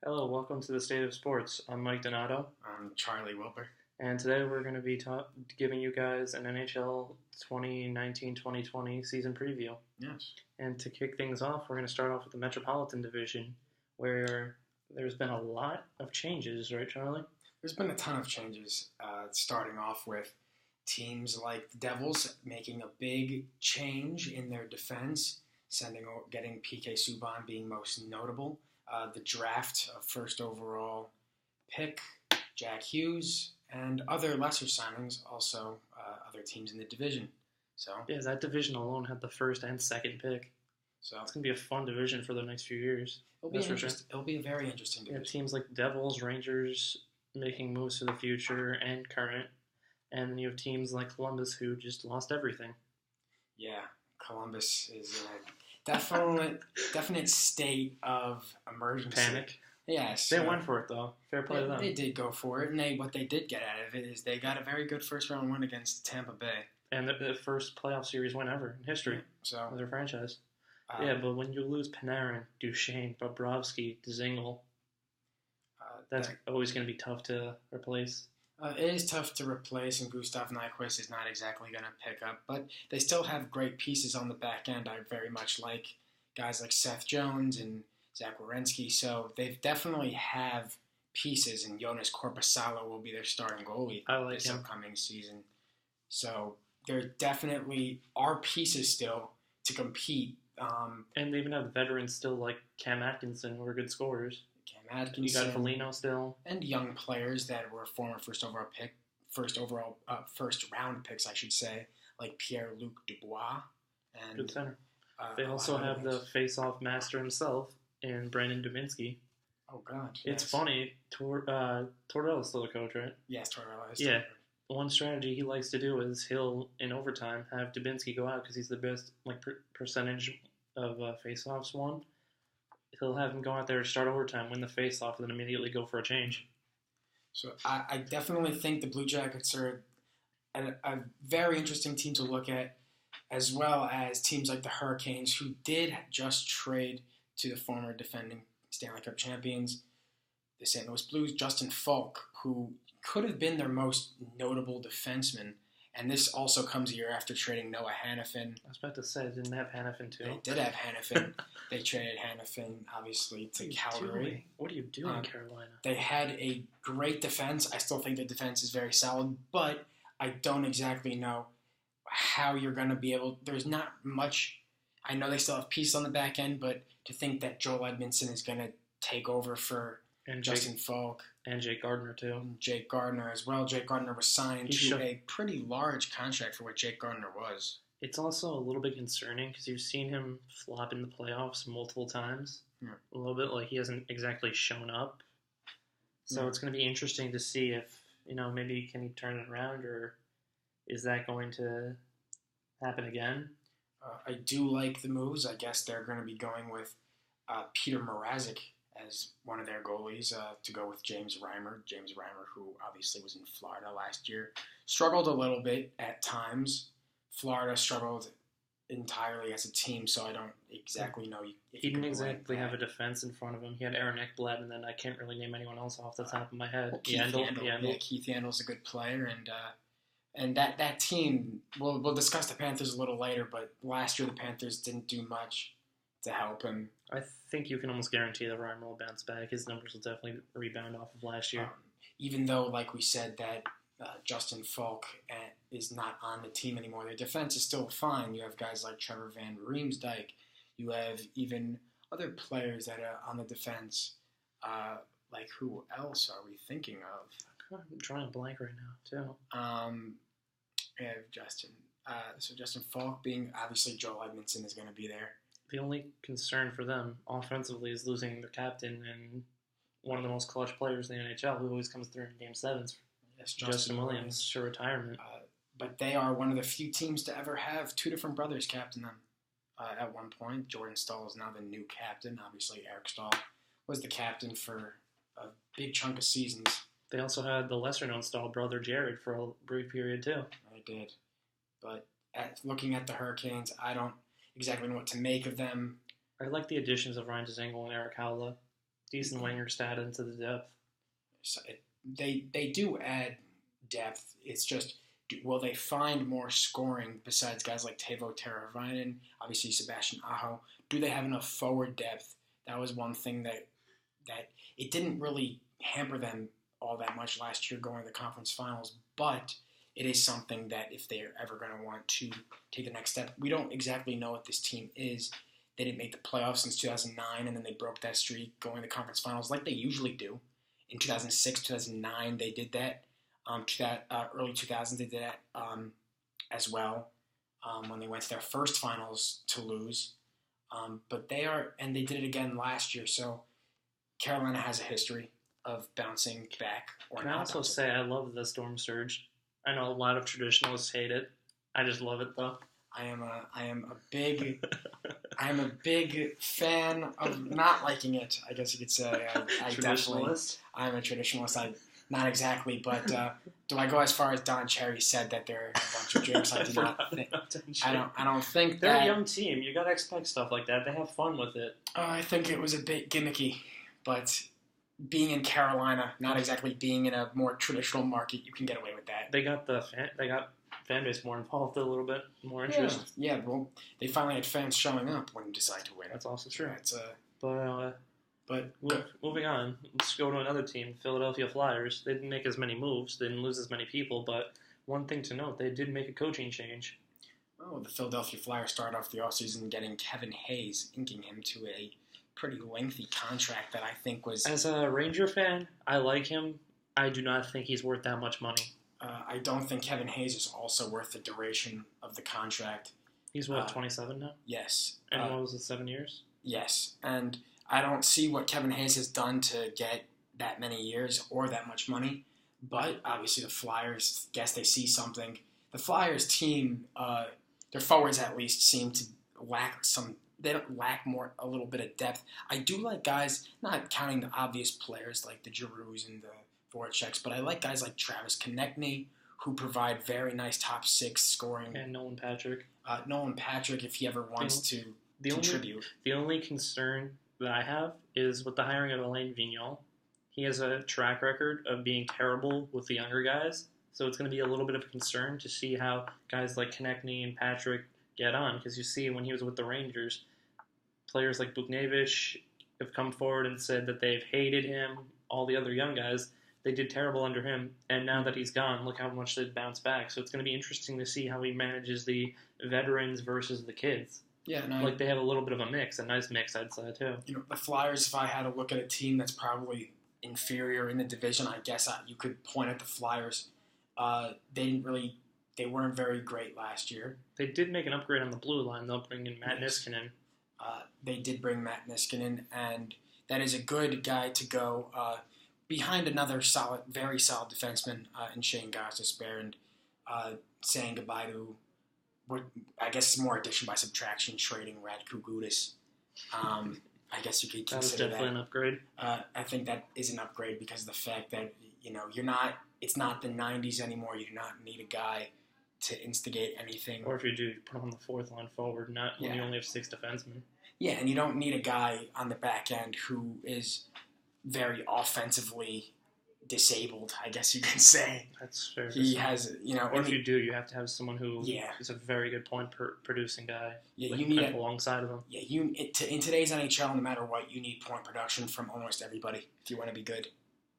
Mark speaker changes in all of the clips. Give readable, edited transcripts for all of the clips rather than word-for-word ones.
Speaker 1: Hello, welcome to the State of Sports. I'm Mike Donato,
Speaker 2: I'm Charlie Wilbur.
Speaker 1: and today we're going to be giving you guys an NHL 2019-2020 season preview.
Speaker 2: Yes.
Speaker 1: And to kick things off, we're going to start off with the Metropolitan Division, where there's been a lot of changes, right, Charlie?
Speaker 2: There's been a ton of changes, starting off with teams like the Devils making a big change in their defense, getting PK Subban being most notable. The draft of first overall pick, Jack Hughes, and other lesser signings, also other teams in the division. So
Speaker 1: Yeah, that division alone had the first and second pick.
Speaker 2: So
Speaker 1: It's going to be a fun division for the next few years.
Speaker 2: It'll be a very interesting division.
Speaker 1: Yeah, teams like Devils, Rangers making moves for the future and current. And then you have teams like Columbus who just lost everything.
Speaker 2: Yeah, Columbus is in a definite state of emergency.
Speaker 1: Panic.
Speaker 2: Yes.
Speaker 1: They went for it, though. Fair play to them.
Speaker 2: They did go for it, and what they did get out of it is they got a very good first-round win against Tampa Bay.
Speaker 1: And the first playoff series win ever in history of their franchise. Yeah, but when you lose Panarin, Duchesne, Bobrovsky, Dzingel, that's always going to be tough to replace.
Speaker 2: It is tough to replace, and Gustav Nyquist is not exactly going to pick up. But they still have great pieces on the back end. I very much like guys like Seth Jones and Zach Werenski. So they definitely have pieces, and Jonas Korpisalo will be their starting goalie this upcoming season. So there definitely are pieces still to compete.
Speaker 1: And they even have veterans still like Cam Atkinson who are good scorers.
Speaker 2: Cam Atkinson.
Speaker 1: You got Foligno still.
Speaker 2: And young players that were former first round picks, I should say, like Pierre-Luc Dubois. And,
Speaker 1: good center. They also have the face-off master himself in Brandon Dubinsky.
Speaker 2: Oh, God.
Speaker 1: It's funny. Tortorella's still the coach, right?
Speaker 2: Yes, Tortorella is
Speaker 1: still the coach. One strategy he likes to do is he'll, in overtime, have Dubinsky go out because he's the best percentage of face-offs won. He'll have him go out there, start overtime, win the face-off, and then immediately go for a change.
Speaker 2: So I definitely think the Blue Jackets are a very interesting team to look at, as well as teams like the Hurricanes, who did just trade to the former defending Stanley Cup champions, the St. Louis Blues, Justin Falk, who could have been their most notable defenseman. And this also comes a year after trading Noah Hannafin.
Speaker 1: I was about to say, didn't they have Hannafin too?
Speaker 2: They did have Hannafin. They traded Hannafin, obviously, to Calgary.
Speaker 1: What are you doing, Carolina?
Speaker 2: They had a great defense. I still think the defense is very solid, but I don't exactly know how you're going to be able. There's not much. I know they still have pieces on the back end, but to think that Joel Edmondson is going to take over for Justin Falk.
Speaker 1: And Jake Gardiner, too.
Speaker 2: And Jake Gardiner as well. Jake Gardiner was signed to a pretty large contract for what Jake Gardiner was.
Speaker 1: It's also a little bit concerning because you've seen him flop in the playoffs multiple times.
Speaker 2: Yeah.
Speaker 1: A little bit like he hasn't exactly shown up. So it's going to be interesting to see if, maybe can he turn it around, or is that going to happen again?
Speaker 2: I do like the moves. I guess they're going to be going with Peter Mrazek as one of their goalies to go with James Reimer. James Reimer, who obviously was in Florida last year, struggled a little bit at times. Florida struggled entirely as a team, so I don't exactly know.
Speaker 1: He didn't exactly have a defense in front of him. He had Aaron Ekblad, and then I can't really name anyone else off the top of my head.
Speaker 2: Well, Keith Yandel. Yeah, Keith Yandel's a good player, and that team. We'll discuss the Panthers a little later, but last year the Panthers didn't do much to help him.
Speaker 1: I think you can almost guarantee that Reimer will bounce back. His numbers will definitely rebound off of last year.
Speaker 2: Even though, like we said, that Justin Falk is not on the team anymore, their defense is still fine. You have guys like Trevor Van Riemsdyk. You have even other players that are on the defense. Like who else are we thinking of?
Speaker 1: I'm drawing a blank right now, too.
Speaker 2: We have Justin. So Justin Falk being, obviously Joel Edmondson is going to be there.
Speaker 1: The only concern for them offensively is losing their captain and one of the most clutch players in the NHL who always comes through in Game 7s.
Speaker 2: Yes,
Speaker 1: Justin Williams to retirement.
Speaker 2: But they are one of the few teams to ever have two different brothers captain them. At one point, Jordan Stahl is now the new captain. Obviously, Eric Stahl was the captain for a big chunk of seasons.
Speaker 1: They also had the lesser-known Stahl brother, Jared, for a brief period, too.
Speaker 2: They did. But looking at the Hurricanes, I don't exactly know what to make of them.
Speaker 1: I like the additions of Ryan Dzingel and Eric Howla. decent wingers to add into the depth.
Speaker 2: So they do add depth. It's just, will they find more scoring besides guys like Teuvo Teravainen, obviously Sebastian Aho? Do they have enough forward depth? That was one thing that it didn't really hamper them all that much last year going to the conference finals, but it is something that if they're ever going to want to take the next step, we don't exactly know what this team is. They didn't make the playoffs since 2009, and then they broke that streak going to the conference finals like they usually do. In 2006, 2009, they did that. Early 2000s, they did that as well when they went to their first finals to lose. But they did it again last year. So Carolina has a history of bouncing back.
Speaker 1: Can I also say I love the Storm Surge? I know a lot of traditionalists hate it. I just love it though.
Speaker 2: I am a big fan of not liking it. I guess you could say. I definitely. I'm a traditionalist. Not exactly, but do I go as far as Don Cherry said that they're a bunch of jerks? I do not think. I don't think
Speaker 1: they're a young team. You gotta expect stuff like that. They have fun with it.
Speaker 2: I think it was a bit gimmicky, but being in Carolina, not exactly being in a more traditional market, you can get away with that.
Speaker 1: They got fan base more involved, a little bit more interest.
Speaker 2: Yeah. Well, they finally had fans showing up when you decide to win.
Speaker 1: That's also true.
Speaker 2: But
Speaker 1: moving on, let's go to another team, Philadelphia Flyers. They didn't make as many moves, they didn't lose as many people, but one thing to note, they did make a coaching change.
Speaker 2: Oh, the Philadelphia Flyers started off the offseason getting Kevin Hayes, inking him to a pretty lengthy contract that I think was...
Speaker 1: As a Ranger fan, I like him. I do not think he's worth that much money.
Speaker 2: I don't think Kevin Hayes is also worth the duration of the contract.
Speaker 1: He's 27 now?
Speaker 2: Yes.
Speaker 1: And what was it, 7 years?
Speaker 2: Yes, and I don't see what Kevin Hayes has done to get that many years or that much money, but obviously the Flyers, guess they see something. The Flyers team, their forwards at least seem to lack a little bit of depth. I do like guys, not counting the obvious players like the Giroux and the Voraceks, but I like guys like Travis Konechny, who provide very nice top six scoring.
Speaker 1: And Nolan Patrick.
Speaker 2: Nolan Patrick, if he ever wants to contribute.
Speaker 1: The only concern that I have is with the hiring of Alain Vigneault. He has a track record of being terrible with the younger guys, so it's going to be a little bit of a concern to see how guys like Konechny and Patrick get on, because you see when he was with the Rangers, players like Buchnevich have come forward and said that they've hated him. All the other young guys, they did terrible under him, and now that he's gone, look how much they've bounced back. So it's going to be interesting to see how he manages the veterans versus the kids.
Speaker 2: Yeah,
Speaker 1: they have a little bit of a mix, a nice mix, I'd say, too.
Speaker 2: The Flyers, if I had to look at a team that's probably inferior in the division, I guess you could point at the Flyers. They weren't very great last year.
Speaker 1: They did make an upgrade on the blue line, though, bringing Matt Niskanen.
Speaker 2: They did bring Matt Niskanen, and that is a good guy to go behind another very solid defenseman in Shane Gostisbehere, and saying goodbye to what I guess is more addition by subtraction, trading Radko Gudas. I guess you could consider that.
Speaker 1: That was definitely an upgrade.
Speaker 2: I think that is an upgrade because of the fact that it's not the 90s anymore. You do not need a guy to instigate anything.
Speaker 1: Or if you do, you put him on the fourth line forward, not when you only have 6 defensemen.
Speaker 2: Yeah, and you don't need a guy on the back end who is very offensively disabled, I guess you can say.
Speaker 1: That's fair.
Speaker 2: He has,
Speaker 1: Or if you do, you have to have someone who is a very good point producing guy.
Speaker 2: Yeah, you need
Speaker 1: alongside of him.
Speaker 2: Yeah, in today's NHL, no matter what, you need point production from almost everybody if you want to be good,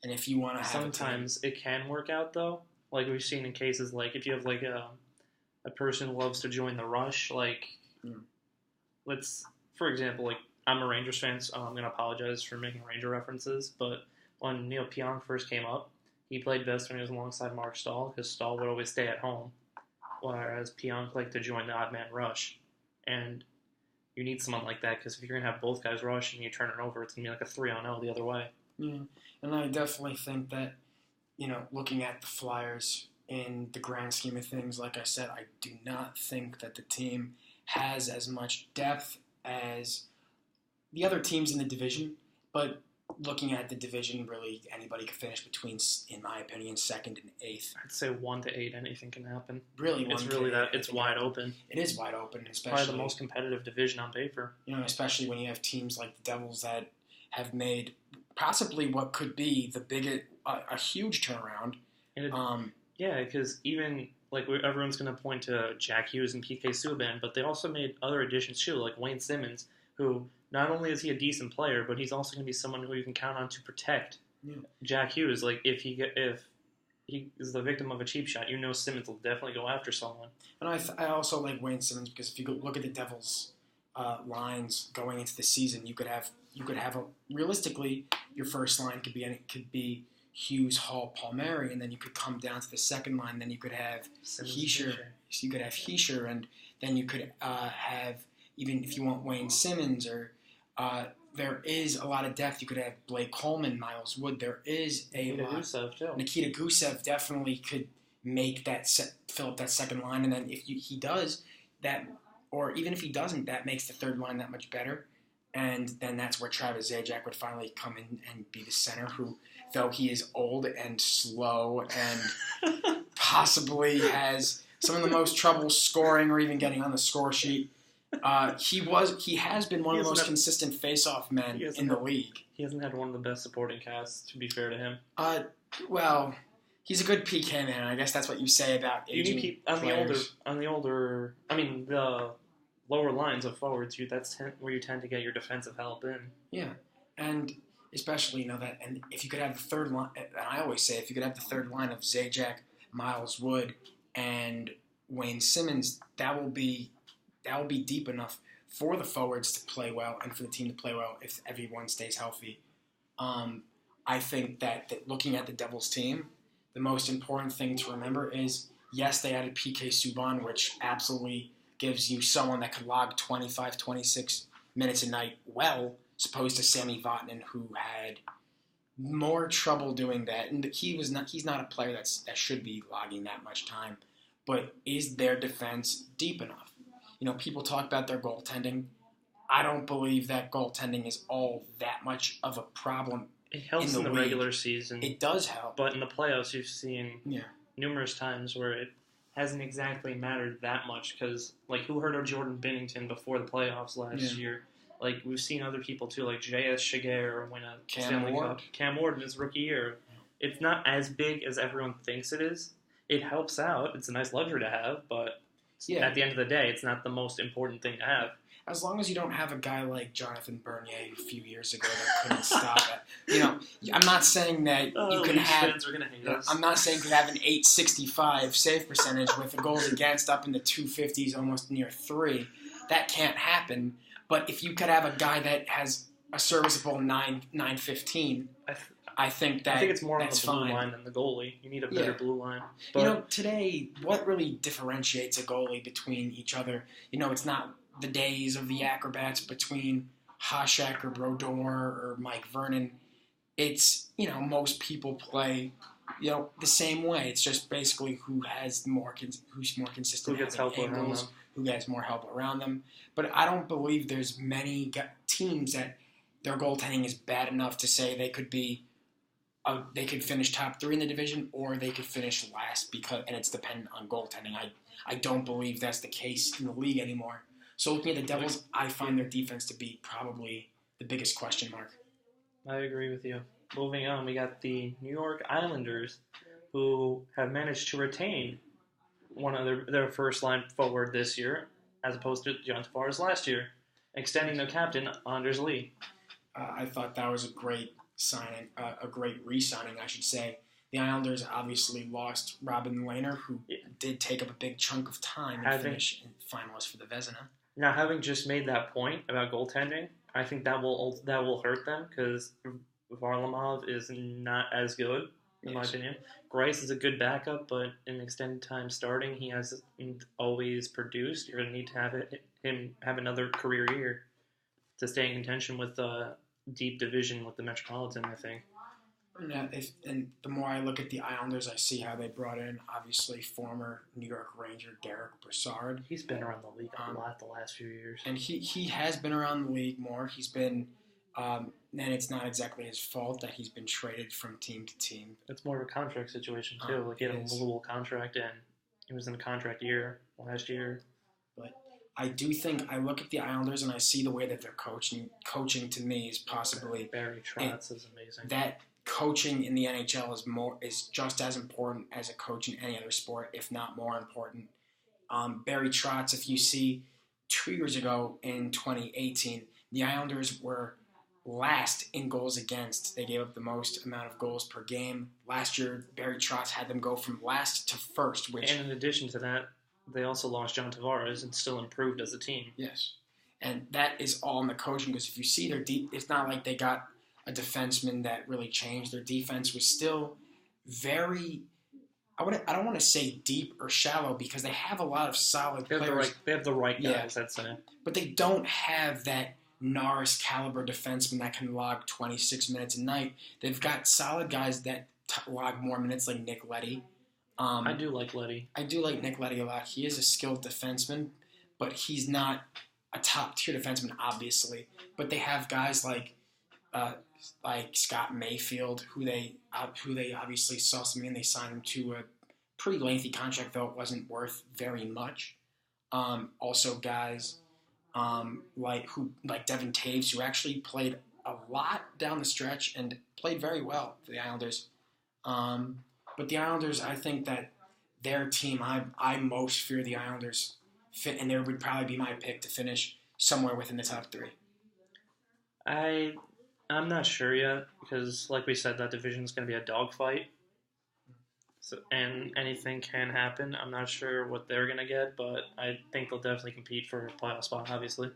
Speaker 2: and if you want to have.
Speaker 1: Sometimes it can work out though, like we've seen in cases like if you have like a person who loves to join the rush, like for example, like I'm a Rangers fan, so I'm gonna apologize for making Ranger references, but when Neil Pionk first came up, he played best when he was alongside Mark Stahl, because Stahl would always stay at home, whereas Pionk liked to join the odd man rush. And you need someone like that, because if you're going to have both guys rush and you turn it over, it's going to be like a 3-on-0 the other way.
Speaker 2: Yeah, and I definitely think that, looking at the Flyers in the grand scheme of things, like I said, I do not think that the team has as much depth as the other teams in the division, but looking at the division, really anybody could finish between, in my opinion, 2nd and 8th.
Speaker 1: I'd say 1 to 8, anything can happen.
Speaker 2: Really,
Speaker 1: it's wide open.
Speaker 2: It is wide open, especially
Speaker 1: probably the most competitive division on paper.
Speaker 2: Especially when you have teams like the Devils that have made possibly what could be the biggest, a huge turnaround.
Speaker 1: And because even like everyone's going to point to Jack Hughes and PK Subban, but they also made other additions too, like Wayne Simmons, who not only is he a decent player, but he's also going to be someone who you can count on to protect Jack Hughes. Like if he is the victim of a cheap shot, Simmons will definitely go after someone.
Speaker 2: And I also like Wayne Simmons because if you look at the Devils' lines going into the season, you could have realistically your first line could be Hughes, Hall, Palmieri, and then you could come down to the second line. Then you could have Hischier. You could have Hischier, and then you could have, even if you want Wayne Simmons, or there is a lot of depth. You could have Blake Coleman, Miles Wood. There is
Speaker 1: Nikita Gusev too.
Speaker 2: Nikita Gusev definitely could make that fill up that second line, and then if he does that, or even if he doesn't, that makes the third line that much better. And then that's where Travis Zajac would finally come in and be the center, who, though he is old and slow and possibly has some of the most trouble scoring or even getting on the score sheet, he has been one of the most consistent face-off men in the league.
Speaker 1: He hasn't had one of the best supporting casts, to be fair to him.
Speaker 2: Well, he's a good PK man. I guess that's what you say about aging players.
Speaker 1: The lower lines of forwards, that's where you tend to get your defensive help in.
Speaker 2: Yeah, and especially that. And if you could have the third line, and I always say if you could have the third line of Zajac, Miles Wood, and Wayne Simmons, that will be deep enough for the forwards to play well and for the team to play well if everyone stays healthy. I think that looking at the Devils team, the most important thing to remember is, yes, they added PK Subban, which absolutely gives you someone that could log 25, 26 minutes a night well, as opposed to Sami Vatanen, who had more trouble doing that. And he's not a player that should be logging that much time. But is their defense deep enough? People talk about their goaltending. I don't believe that goaltending is all that much of a problem.
Speaker 1: It helps in the regular season.
Speaker 2: It does help.
Speaker 1: But in the playoffs, you've seen numerous times where it hasn't exactly mattered that much, because, who heard of Jordan Binnington before the playoffs last year? We've seen other people, too, like J.S. Shiger win a Stanley Cup. Cam Ward in his rookie year. It's not as big as everyone thinks it is. It helps out. It's a nice luxury to have, but at the end of the day, it's not the most important thing to have.
Speaker 2: As long as you don't have a guy like Jonathan Bernier a few years ago that couldn't stop it. I'm not saying that you can have.
Speaker 1: Fans are gonna hate us.
Speaker 2: I'm not saying you could have an .865 save percentage with the goals against up in the 250s, almost near 3. That can't happen. But if you could have a guy that has a serviceable 915, I think
Speaker 1: it's more on the blue line than the goalie. You need a better blue line. But
Speaker 2: today, what really differentiates a goalie between each other? It's not the days of the acrobats between Hasek or Brodeur or Mike Vernon. It's, most people play, the same way. It's just basically who's more consistent,
Speaker 1: who gets help around them,
Speaker 2: who gets more help around them. But I don't believe there's many teams that their goaltending is bad enough to say they could be. They could finish top 3 in the division, or they could finish last and it's dependent on goaltending. I don't believe that's the case in the league anymore. So looking at the Devils, I find their defense to be probably the biggest question mark.
Speaker 1: I agree with you. Moving on, we got the New York Islanders, who have managed to retain one of their first line forward this year, as opposed to John Tavares last year, extending their captain, Anders Lee.
Speaker 2: I thought that was a great signing, a great re-signing, I should say. The Islanders obviously lost Robin Lehner, who did take up a big chunk of time and finish in finalists for the Vezina.
Speaker 1: Now, having just made that point about goaltending, I think that will hurt them, because Varlamov is not as good, in my opinion. Greiss is a good backup, but in extended time starting, he hasn't always produced. You're going to need to have him have another career year to stay in contention with the deep division with the Metropolitan, I think.
Speaker 2: Yeah, and the more I look at the Islanders, I see how they brought in, obviously, former New York Ranger Derek Brassard.
Speaker 1: He's been around the league a lot the last few years.
Speaker 2: And he has been around the league more. He's been, and it's not exactly his fault that he's been traded from team to team.
Speaker 1: It's more of a contract situation, too. He had a movable contract, and he was in a contract year last year.
Speaker 2: But I do think I look at the Islanders and I see the way that they're coaching. Coaching to me is possibly
Speaker 1: Barry Trotz is amazing.
Speaker 2: That coaching in the NHL is just as important as a coach in any other sport, if not more important. Barry Trotz, if you see 2 years ago in 2018, the Islanders were last in goals against. They gave up the most amount of goals per game. Last year, Barry Trotz had them go from last to first.
Speaker 1: And in addition to that, they also lost John Tavares and still improved as a team.
Speaker 2: Yes. And that is all in the coaching, because if you see their it's not like they got a defenseman that really changed. Their defense was still very, I don't want to say deep or shallow, because they have a lot of solid players.
Speaker 1: They have the right guys, I'd say.
Speaker 2: But they don't have that Norris caliber defenseman that can log 26 minutes a night. They've got solid guys that log more minutes, like Nick Leddy.
Speaker 1: I do like Leddy.
Speaker 2: I do like Nick Leddy a lot. He is a skilled defenseman, but he's not a top-tier defenseman, obviously. But they have guys like Scott Mayfield, who they obviously saw something, and they signed him to a pretty lengthy contract, though it wasn't worth very much. Also, guys like Devin Taves, who actually played a lot down the stretch and played very well for the Islanders. But the Islanders, I think that their team, I most fear the Islanders fit, and there would probably be my pick to finish somewhere within the top three.
Speaker 1: I'm not sure yet, because like we said, that division is going to be a dogfight. So, and anything can happen. I'm not sure what they're going to get, but I think they'll definitely compete for a playoff spot, obviously.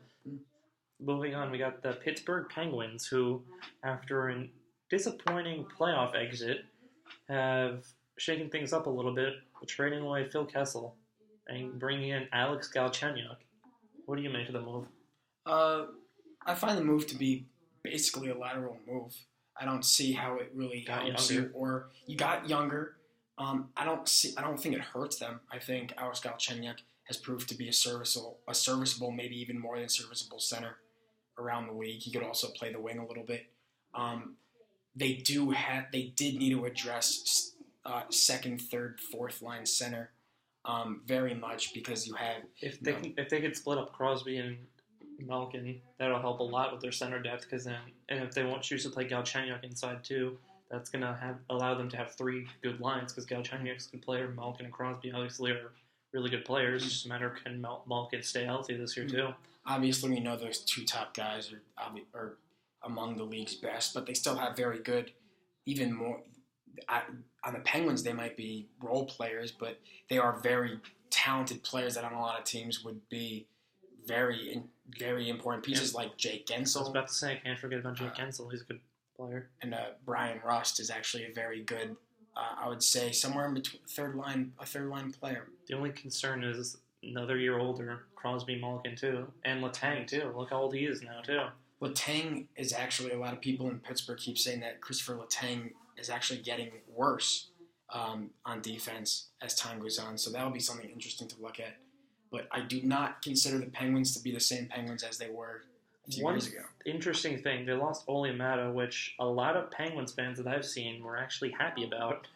Speaker 1: Moving on, we got the Pittsburgh Penguins, who, after a disappointing playoff exit, have shaken things up a little bit, trading away Phil Kessel and bringing in Alex Galchenyuk. What do you make of the move?
Speaker 2: I find the move to be basically a lateral move. I don't see how it really helps you. Or you got younger. I don't think it hurts them. I think Alex Galchenyuk has proved to be a serviceable, maybe even more than serviceable center around the league. He could also play the wing a little bit. They did need to address second, third, fourth line center very much, because you have
Speaker 1: if they could split up Crosby and Malkin, that'll help a lot with their center depth. And if they want choose to play Galchenyuk inside too, that's gonna allow them to have three good lines, because Galchenyuk's a good player. Malkin and Crosby obviously are really good players. It's just a matter of can Malkin stay healthy this year too.
Speaker 2: Obviously, we know those two top guys are among the league's best, but they still have very good, even more. On the Penguins, they might be role players, but they are very talented players that on a lot of teams would be very, very important pieces, like Jake Gensel.
Speaker 1: I was about to say, I can't forget about Jake Gensel. He's a good player.
Speaker 2: And Brian Rust is actually a very good, I would say, somewhere in between a third line player.
Speaker 1: The only concern is another year older, Crosby, Malkin too, and Letang too. Look how old he is now too.
Speaker 2: Letang is actually, a lot of people in Pittsburgh keep saying that Christopher Letang is actually getting worse on defense as time goes on. So that'll be something interesting to look at. But I do not consider the Penguins to be the same Penguins as they were a few years ago.
Speaker 1: Interesting thing, they lost Olli Maatta, which a lot of Penguins fans that I've seen were actually happy about.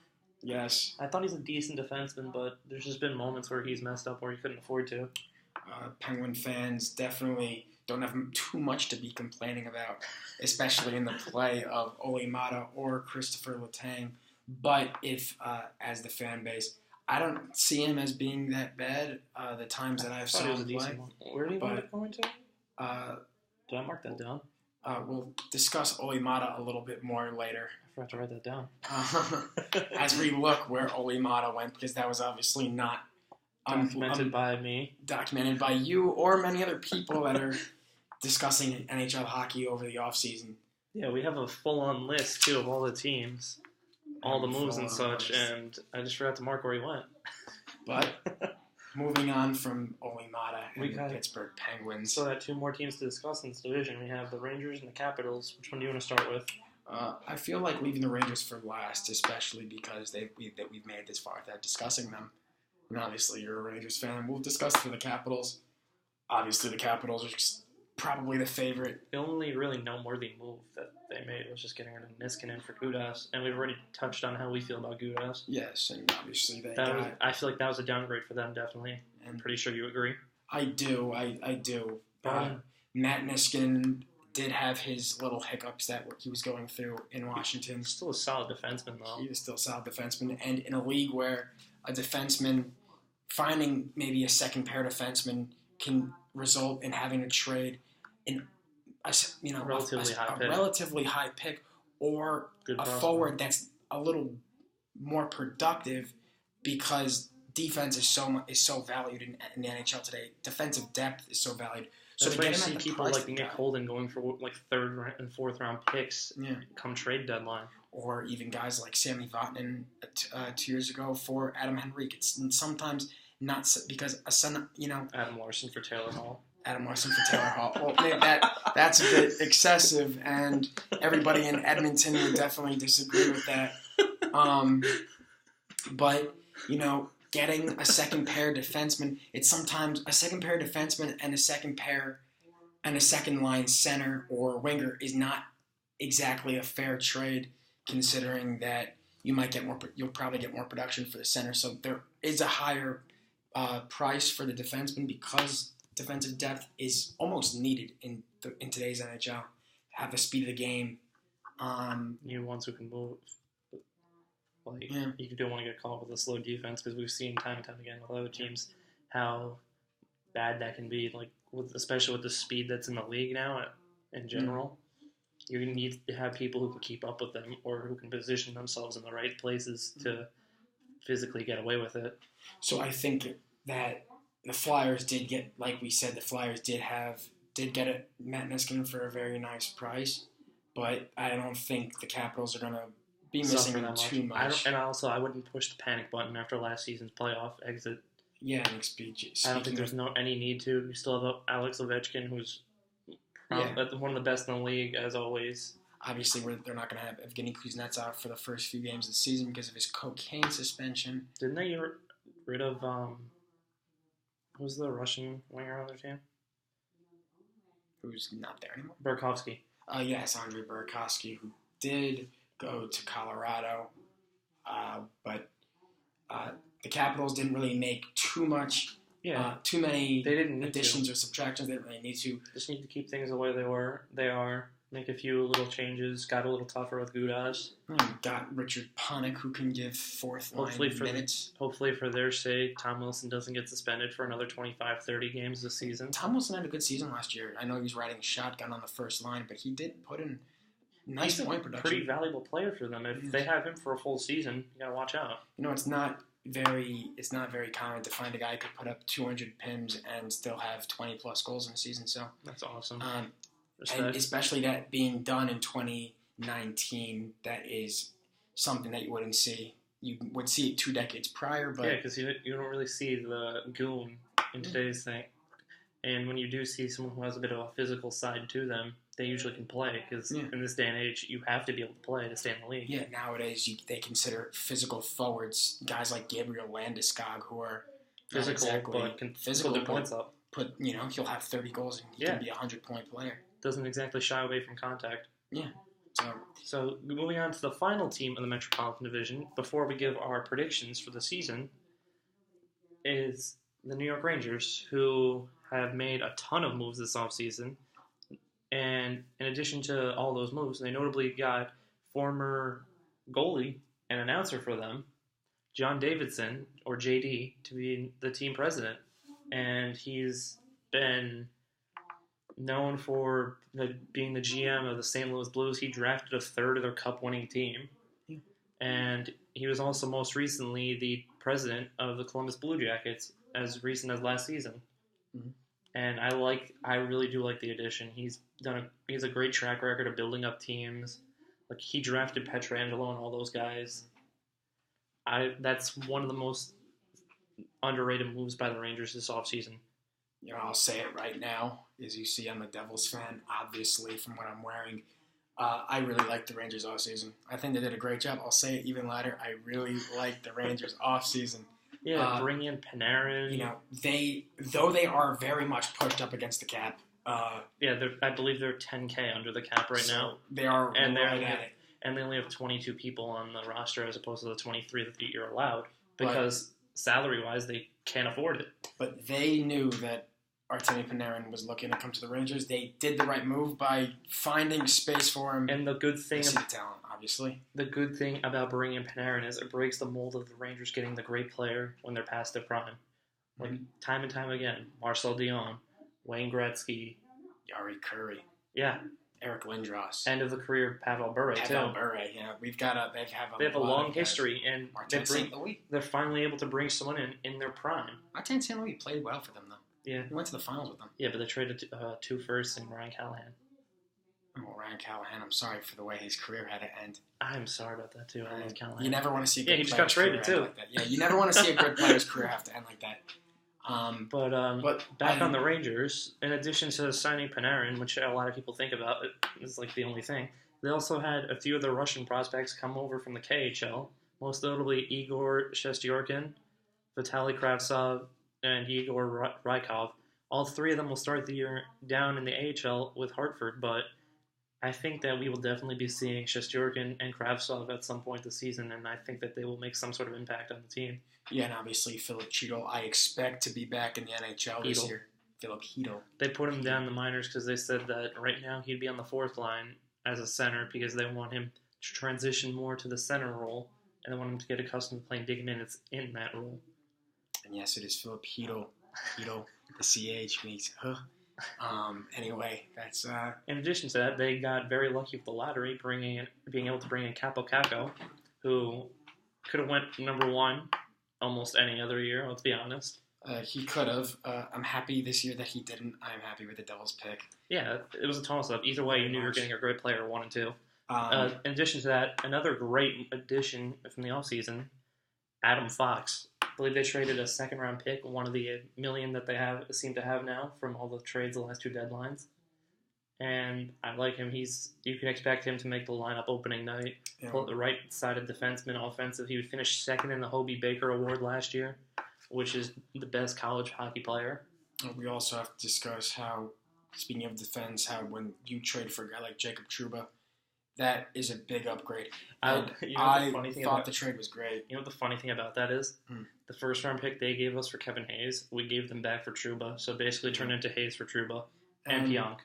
Speaker 2: Yes.
Speaker 1: I thought he's a decent defenseman, but there's just been moments where he's messed up where he couldn't afford to.
Speaker 2: Penguin fans definitely don't have too much to be complaining about, especially in the play of Olli Maatta or Christopher Letang. But if, as the fan base, I don't see him as being that bad. The times that I've seen him play.
Speaker 1: Where did he end up going to? Did I mark that down?
Speaker 2: We'll discuss Olli Maatta a little bit more later.
Speaker 1: I forgot to write that down.
Speaker 2: As we look where Olli Maatta went, because that was obviously not
Speaker 1: documented by me,
Speaker 2: documented by you, or many other people that are discussing NHL hockey over the offseason.
Speaker 1: Yeah, we have a full-on list too of all the teams, all the moves and such, and I just forgot to mark where he went.
Speaker 2: But moving on from Olli Maatta and the Pittsburgh Penguins.
Speaker 1: So, that two more teams to discuss in this division. We have the Rangers and the Capitals. Which one do you want to start with?
Speaker 2: I feel like leaving the Rangers for last, especially because we've made this far without discussing them. And obviously, you're a Rangers fan. We'll discuss for the Capitals. Obviously, the Capitals are just probably the favorite.
Speaker 1: The only really noteworthy move that they made was just getting rid of Niskanen for Gudas, and we've already touched on how we feel about Gudas.
Speaker 2: Yes, and obviously
Speaker 1: I feel like that was a downgrade for them, definitely. I'm pretty sure you agree.
Speaker 2: I do. I do. Matt Niskanen did have his little hiccups that he was going through in Washington.
Speaker 1: He's still a solid defenseman, though.
Speaker 2: He is still a solid defenseman. And in a league where a defenseman, finding maybe a second pair defenseman can result in having to trade in a relatively high pick or a forward that's a little more productive because defense is so valued in the NHL today. Defensive depth is so valued. So
Speaker 1: that's why you see people like Nick Holden going for like third and fourth round picks come trade deadline.
Speaker 2: Or even guys like Sami Vatanen 2 years ago for Adam Henrique. It's sometimes not because
Speaker 1: Adam Larson for Taylor Hall.
Speaker 2: Well, maybe that's a bit excessive, and everybody in Edmonton would definitely disagree with that. But getting a second pair defenseman, it's sometimes a second pair defenseman and a second line center or winger is not exactly a fair trade, considering that you'll probably get more production for the center. So there is a higher price for the defenseman because defensive depth is almost needed in today's NHL. Have the speed of the game.
Speaker 1: You ones who can move. You don't want to get caught with a slow defense because we've seen time and time again with other teams how bad that can be. Especially with the speed that's in the league now in general, you need to have people who can keep up with them or who can position themselves in the right places to physically get away with it.
Speaker 2: So I think that the Flyers did get, like we said, did get Matt Niskanen for a very nice price, but I don't think the Capitals are going to be missing him too much.
Speaker 1: I wouldn't push the panic button after last season's playoff exit.
Speaker 2: Yeah,
Speaker 1: I don't think there's any need to. You still have Alex Ovechkin, who's one of the best in the league, as always.
Speaker 2: Obviously, they're not going to have Evgeny Kuznetsov for the first few games of the season because of his cocaine suspension.
Speaker 1: Didn't they get rid of who's the Russian winger on their team?
Speaker 2: Who's not there anymore?
Speaker 1: Burakovsky.
Speaker 2: Yes, Andrei Burakovsky, who did go to Colorado, but the Capitals didn't really make too many additions or subtractions. They didn't really need to.
Speaker 1: Just need to keep things the way they are. Make a few little changes. Got a little tougher with Gudas.
Speaker 2: Got Richard Panik, who can give fourth line minutes.
Speaker 1: Hopefully for their sake, Tom Wilson doesn't get suspended for another 25-30 games this season.
Speaker 2: Tom Wilson had a good season last year. I know he was riding shotgun on the first line, but he did put in nice point production.
Speaker 1: Pretty valuable player for them. If they have him for a full season, you gotta watch out.
Speaker 2: It's not very common to find a guy who could put up 200 PIMs and still have 20 plus goals in a season. So
Speaker 1: that's awesome.
Speaker 2: And especially that being done in 2019, that is something that you wouldn't see. You would see it 2 decades prior, but
Speaker 1: because you don't really see the goon in today's thing. And when you do see someone who has a bit of a physical side to them, they usually can play because in this day and age, you have to be able to play to stay in the league.
Speaker 2: Yeah, nowadays they consider physical forwards guys like Gabriel Landeskog who are
Speaker 1: physical, but can put their points up.
Speaker 2: He'll have 30 goals and he can be a 100-point player.
Speaker 1: Doesn't exactly shy away from contact.
Speaker 2: Yeah.
Speaker 1: So moving on to the final team in the Metropolitan Division, before we give our predictions for the season, is the New York Rangers, who have made a ton of moves this offseason. And in addition to all those moves, they notably got former goalie and announcer for them, John Davidson, or JD, to be the team president. And he's been known for being the GM of the St. Louis Blues. He drafted a third of their cup-winning team. Yeah. And he was also most recently the president of the Columbus Blue Jackets as recent as last season. Mm-hmm. And I really do like the addition. He has a great track record of building up teams. Like, he drafted Pietrangelo and all those guys. That's one of the most underrated moves by the Rangers this offseason.
Speaker 2: I'll say it right now. As you see, I'm a Devils fan, obviously, from what I'm wearing. I really like the Rangers offseason. I think they did a great job. I'll say it even louder. I really like the Rangers offseason.
Speaker 1: Yeah, bring in Panarin.
Speaker 2: Though they are very much pushed up against the cap.
Speaker 1: I believe they're $10K under the cap right now.
Speaker 2: They are
Speaker 1: and they only have 22 people on the roster as opposed to the 23 that you're allowed because salary-wise they can't afford it.
Speaker 2: But they knew that Artemi Panarin was looking to come to the Rangers. They did the right move by finding space for him.
Speaker 1: And the good thing,
Speaker 2: the talent, obviously.
Speaker 1: The good thing about bringing in Panarin is it breaks the mold of the Rangers getting the great player when they're past their prime. Like time and time again, Marcel Dion, Wayne Gretzky,
Speaker 2: Yari Curry,
Speaker 1: Eric
Speaker 2: Lindros,
Speaker 1: end of the career of Pavel Bure too.
Speaker 2: They
Speaker 1: have a long history, and
Speaker 2: Martin
Speaker 1: they're finally able to bring someone in their prime.
Speaker 2: Martin St. Louis played well for them though.
Speaker 1: Yeah,
Speaker 2: he went to the finals with them.
Speaker 1: Yeah, but they traded 2 firsts and Ryan Callahan.
Speaker 2: Oh, Ryan Callahan! I'm sorry for the way his career had to end.
Speaker 1: I'm sorry about that too. I love Callahan.
Speaker 2: You never want to see a good
Speaker 1: he just got traded too.
Speaker 2: Like that. Yeah, you never want to see a good player's career have to end like that.
Speaker 1: But back on the Rangers, in addition to signing Panarin, which a lot of people think about, is like the only thing, they also had a few of the Russian prospects come over from the KHL, most notably Igor Shestyorkin, Vitaly Kravtsov, and Igor Rykov. All 3 of them will start the year down in the AHL with Hartford, but I think that we will definitely be seeing Shestyorkin and Kravtsov at some point this season, and I think that they will make some sort of impact on the team.
Speaker 2: Yeah, and obviously Philip Chytil, I expect to be back in the NHL this year. Philip Chytil.
Speaker 1: They put him down in the minors because they said that right now he'd be on the 4th line as a center because they want him to transition more to the center role, and they want him to get accustomed to playing big minutes in that role.
Speaker 2: And yes, it is Philip Chytil. Chytil, the CH means anyway, that's...
Speaker 1: In addition to that, they got very lucky with the lottery, being able to bring in Capo Caco, who could have went number 1 almost any other year, let's be honest.
Speaker 2: He could have. I'm happy this year that he didn't. I'm happy with the Devils pick.
Speaker 1: Yeah, it was a toss-up. Either way, you knew you were getting a great player, 1 and 2. In addition to that, another great addition from the offseason, Adam Fox. I believe they traded a 2nd-round pick, one of the $1 million that they seem to have now from all the trades the last 2 deadlines. And I like him. You can expect him to make the lineup opening night.
Speaker 2: Yeah.
Speaker 1: Pull the right-sided defenseman offensive. He would finish 2nd in the Hobie Baker Award last year, which is the best college hockey player.
Speaker 2: We also have to discuss how, speaking of defense, how when you trade for a guy like Jacob Trouba, that is a big upgrade. And I thought the trade was great.
Speaker 1: You know what the funny thing about that is? The 1st-round pick they gave us for Kevin Hayes, we gave them back for Trouba, so basically turned into Hayes for Trouba and Pionk.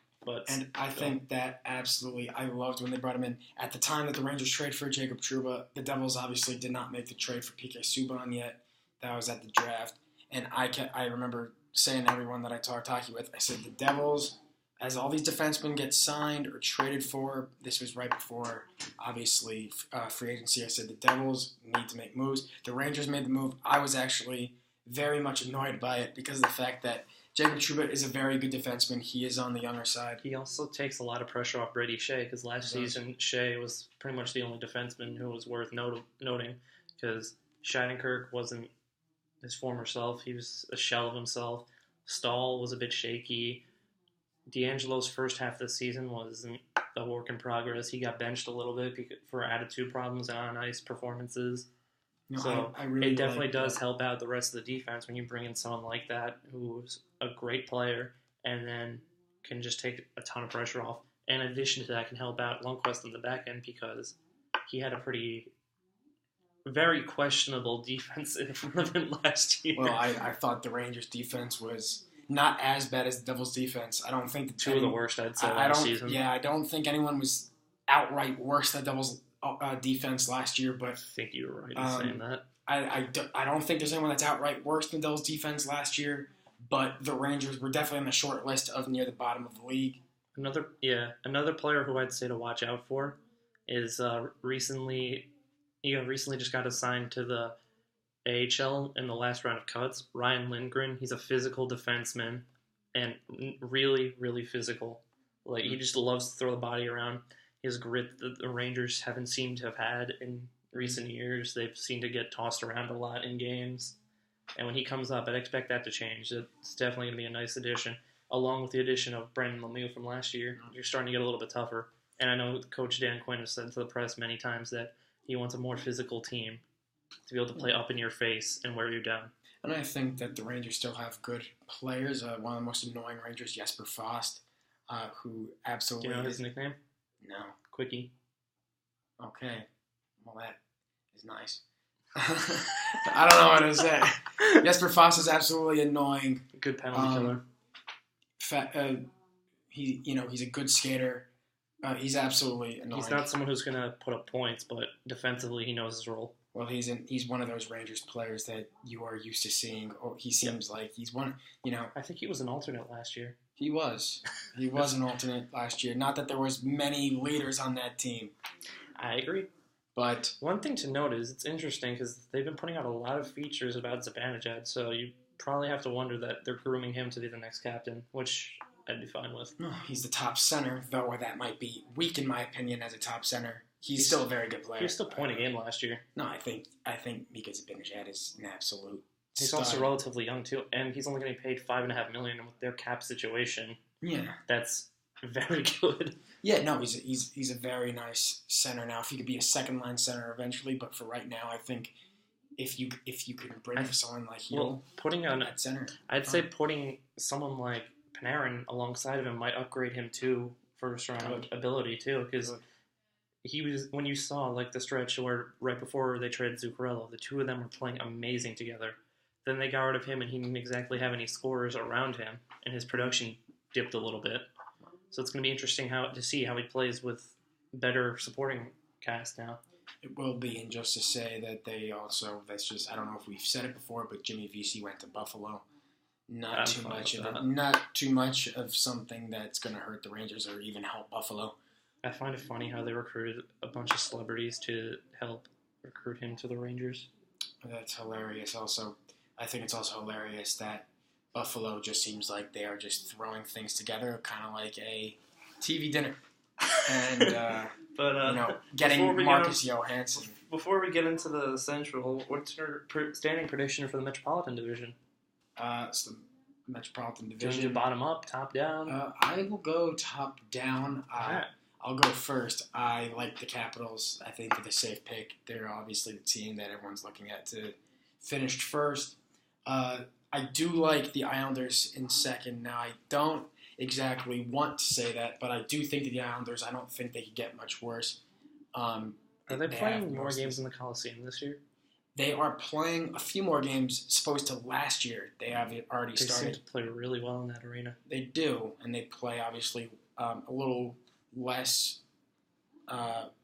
Speaker 2: And I think that absolutely, I loved when they brought him in. At the time that the Rangers traded for Jacob Trouba, the Devils obviously did not make the trade for PK Subban yet. That was at the draft. And I remember saying to everyone that I talked hockey with, I said the Devils, as all these defensemen get signed or traded for, this was right before, obviously, free agency, I said the Devils need to make moves. The Rangers made the move. I was actually very much annoyed by it because of the fact that Jacob Trouba is a very good defenseman. He is on the younger side. He
Speaker 1: also takes a lot of pressure off Brady Shea because last season Shea was pretty much the only defenseman who was worth noting because Scheidenkirk wasn't his former self. He was a shell of himself. Stahl was a bit shaky. D'Angelo's first half of the season was a work in progress. He got benched a little bit for attitude problems and on-ice performances.
Speaker 2: No,
Speaker 1: so
Speaker 2: I really
Speaker 1: it definitely does help out the rest of the defense when you bring in someone like that who's a great player and then can just take a ton of pressure off. And in addition to that, can help out Lundqvist on the back end because he had a very questionable defense in front of him last year.
Speaker 2: Well, I thought the Rangers' defense was not as bad as the Devils' defense. I don't think
Speaker 1: two of the worst I'd say last season.
Speaker 2: Yeah, I don't think anyone was outright worse than the Devils' defense last year. But
Speaker 1: I think you were right in saying that.
Speaker 2: I don't think there's anyone that's outright worse than the Devils' defense last year. But the Rangers were definitely on the short list of near the bottom of the league.
Speaker 1: Another player who I'd say to watch out for is recently just got assigned to the AHL in the last round of cuts. Ryan Lindgren. He's a physical defenseman and really, really physical. Like he just loves to throw the body around. His grit that the Rangers haven't seemed to have had in recent years. They've seemed to get tossed around a lot in games. And when he comes up, I'd expect that to change. It's definitely going to be a nice addition. Along with the addition of Brendan Lemieux from last year, you're starting to get a little bit tougher. And I know Coach Dan Quinn has said to the press many times that he wants a more physical team to be able to play up in your face and wear you down.
Speaker 2: And I think that the Rangers still have good players. One of the most annoying Rangers, Jesper Fast, who absolutely...
Speaker 1: Do you know his nickname?
Speaker 2: No.
Speaker 1: Quickie.
Speaker 2: Okay. Well, that is nice. I don't know what to say. Jesper Fast is absolutely annoying.
Speaker 1: Good penalty killer.
Speaker 2: he's a good skater. He's absolutely annoying.
Speaker 1: He's not someone who's going to put up points, but defensively he knows his role.
Speaker 2: Well, he's one of those Rangers players that you are used to seeing. Oh, he seems like he's one.
Speaker 1: I think he was an alternate last year.
Speaker 2: He was an alternate last year. Not that there was many leaders on that team.
Speaker 1: I agree.
Speaker 2: But
Speaker 1: one thing to note is it's interesting because they've been putting out a lot of features about Zibanejad, so you probably have to wonder that they're grooming him to be the next captain, which I'd be fine with.
Speaker 2: He's the top center, though that might be weak in my opinion as a top center. He's still a very good player.
Speaker 1: He was still pointing in last year.
Speaker 2: No, I think Mika Zibanejad is an absolute
Speaker 1: He's
Speaker 2: stud.
Speaker 1: also relatively young too, and he's only going to be paid $5.5 million with their cap situation.
Speaker 2: Yeah,
Speaker 1: that's very good.
Speaker 2: Yeah, no, he's a very nice center now. If he could be a second line center eventually, but for right now, I think if you can bring someone like Heel at center,
Speaker 1: I'd say putting someone like Panarin alongside of him might upgrade him to first round ability too, because he was, when you saw like the stretch where right before they traded Zuccarello, the two of them were playing amazing together. Then they got rid of him, and he didn't exactly have any scorers around him, and his production dipped a little bit. So it's going to be interesting to see how he plays with better supporting cast now.
Speaker 2: It will be, and just to say that they also, I don't know if we've said it before, but Jimmy Vesey went to Buffalo. Not too much of something that's going to hurt the Rangers or even help Buffalo.
Speaker 1: I find it funny how they recruited a bunch of celebrities to help recruit him to the Rangers.
Speaker 2: That's hilarious. Also, I think it's also hilarious that Buffalo just seems like they are just throwing things together, kind of like a TV dinner. And, getting Marcus Johansson.
Speaker 1: Before we get into the Central, what's your standing prediction for the Metropolitan Division?
Speaker 2: It's the Metropolitan Division.
Speaker 1: Do you want to do bottom up, top down?
Speaker 2: I will go top down. I'll go first. I like the Capitals. I think they're the safe pick. They're obviously the team that everyone's looking at to finish first. I do like the Islanders in second. Now, I don't exactly want to say that, but I do think that the Islanders, I don't think they could get much worse.
Speaker 1: Are they playing more games in the Coliseum this year?
Speaker 2: They are playing a few more games as opposed to last year. They have already started.
Speaker 1: They seem to play really well in that arena.
Speaker 2: They do, and they play, obviously, a little less.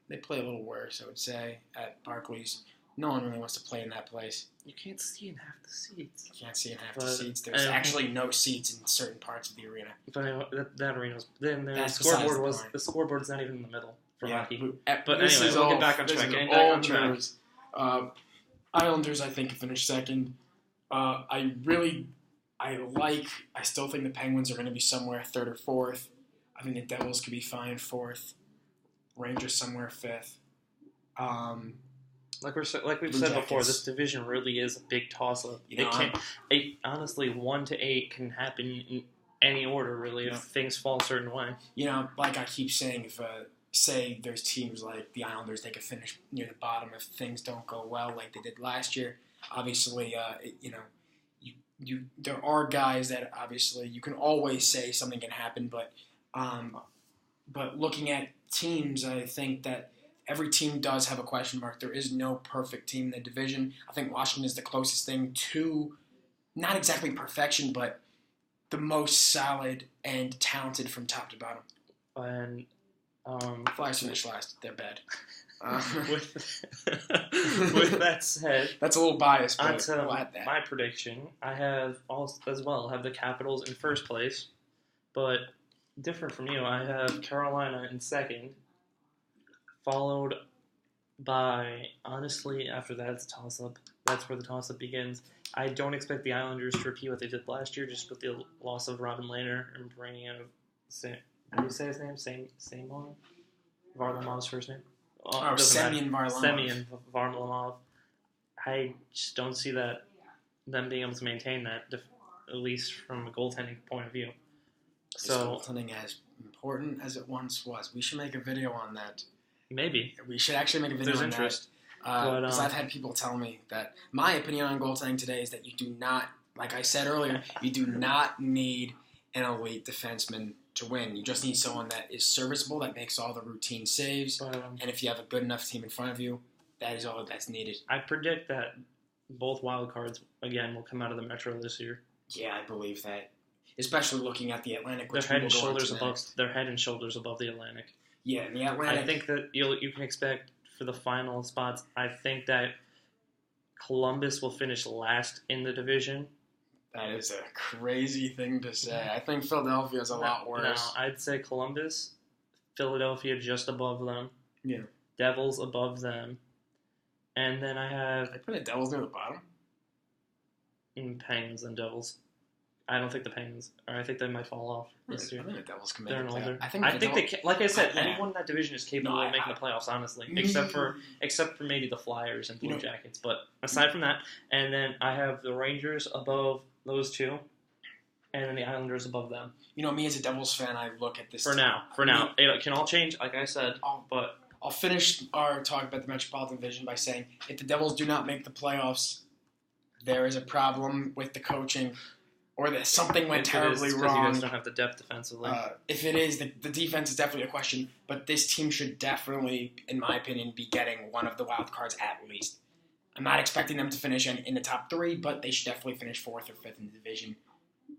Speaker 2: They play a little worse, I would say, at Barclays. No one really wants to play in that place.
Speaker 1: You can't see in half the seats.
Speaker 2: You can't see in half the seats. There's actually no seats in certain parts of the arena.
Speaker 1: But that arena was... Then the scoreboard's not even in the middle for hockey. But anyway, we'll get back on track.
Speaker 2: Islanders, I think, finish second. I still think the Penguins are going to be somewhere third or fourth. I think the Devils could be fine fourth. Rangers somewhere fifth.
Speaker 1: Like we've said before, this division really is a big toss-up. Honestly, 1 to 8 can happen in any order, really, if things fall a certain way.
Speaker 2: Like I keep saying, if say there's teams like the Islanders, they could finish near the bottom if things don't go well like they did last year. Obviously, there are guys that obviously you can always say something can happen, but looking at teams, I think that every team does have a question mark. There is no perfect team in the division. I think Washington is the closest thing to, not exactly perfection, but the most solid and talented from top to bottom.
Speaker 1: And
Speaker 2: Flyers finish last. They're bad.
Speaker 1: With that said,
Speaker 2: that's a little biased. But
Speaker 1: my prediction, I have the Capitals in first place, but different from you, I have Carolina in second, followed by, honestly, after that it's a toss-up. That's where the toss-up begins. I don't expect the Islanders to repeat what they did last year, just with the loss of Robin Lehner and bringing in how do you say his name? Semyon? Varlamov's first name?
Speaker 2: Semyon Varlamov.
Speaker 1: Semyon Varlamov. I just don't see them being able to maintain that, at least from a goaltending point of view.
Speaker 2: Is goaltending as important as it once was? We should make a video on that.
Speaker 1: Maybe.
Speaker 2: We should actually make a video on that. Because I've had people tell me that my opinion on goaltending today is that you do not, like I said earlier, you do not need an elite defenseman to win. You just need someone that is serviceable, that makes all the routine saves, and if you have a good enough team in front of you, that is all that's needed.
Speaker 1: I predict that both wild cards, again, will come out of the Metro this year.
Speaker 2: Yeah, I believe that. especially looking at the Atlantic, which
Speaker 1: Their head
Speaker 2: we will
Speaker 1: and
Speaker 2: go on
Speaker 1: shoulders
Speaker 2: to
Speaker 1: above.
Speaker 2: next.
Speaker 1: Their head and shoulders above the Atlantic.
Speaker 2: Yeah, in the Atlantic.
Speaker 1: I think that you can expect for the final spots. I think that Columbus will finish last in the division.
Speaker 2: That is a crazy thing to say. I think Philadelphia is a lot worse.
Speaker 1: No, I'd say Columbus, Philadelphia just above them.
Speaker 2: Yeah.
Speaker 1: Devils above them. And then I have
Speaker 2: I put the Devils near the bottom.
Speaker 1: Penguins and Devils. I don't think the Penguins, or I think they might fall off this year.
Speaker 2: I think the Devils can make
Speaker 1: They're
Speaker 2: it.
Speaker 1: older.
Speaker 2: I think
Speaker 1: they can. Like I said,
Speaker 2: Yeah.
Speaker 1: anyone in that division is capable of making the playoffs. Honestly, except for maybe the Flyers and Blue Jackets. But aside from that, and then I have the Rangers above those two, and then the Islanders above them.
Speaker 2: Me as a Devils fan, I look at this
Speaker 1: For now, it can all change. Like I said, but
Speaker 2: I'll finish our talk about the Metropolitan Division by saying if the Devils do not make the playoffs, there is a problem with the coaching. Or that something went terribly wrong.
Speaker 1: You guys don't have the depth defensively.
Speaker 2: If it is, the defense is definitely a question. But this team should definitely, in my opinion, be getting one of the wild cards at least. I'm not expecting them to finish in the top 3, but they should definitely finish 4th or 5th in the division,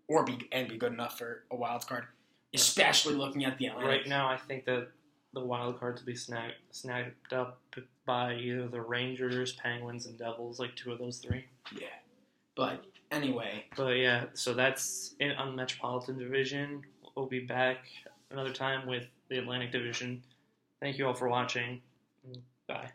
Speaker 2: or be good enough for a wild card. Especially looking at the Atlantic.
Speaker 1: Right now, I think that the wild cards will be snagged up by either the Rangers, Penguins, and Devils, like 2 of those 3.
Speaker 2: Yeah, but. Anyway.
Speaker 1: But yeah, so that's it on the Metropolitan Division. We'll be back another time with the Atlantic Division. Thank you all for watching. Bye.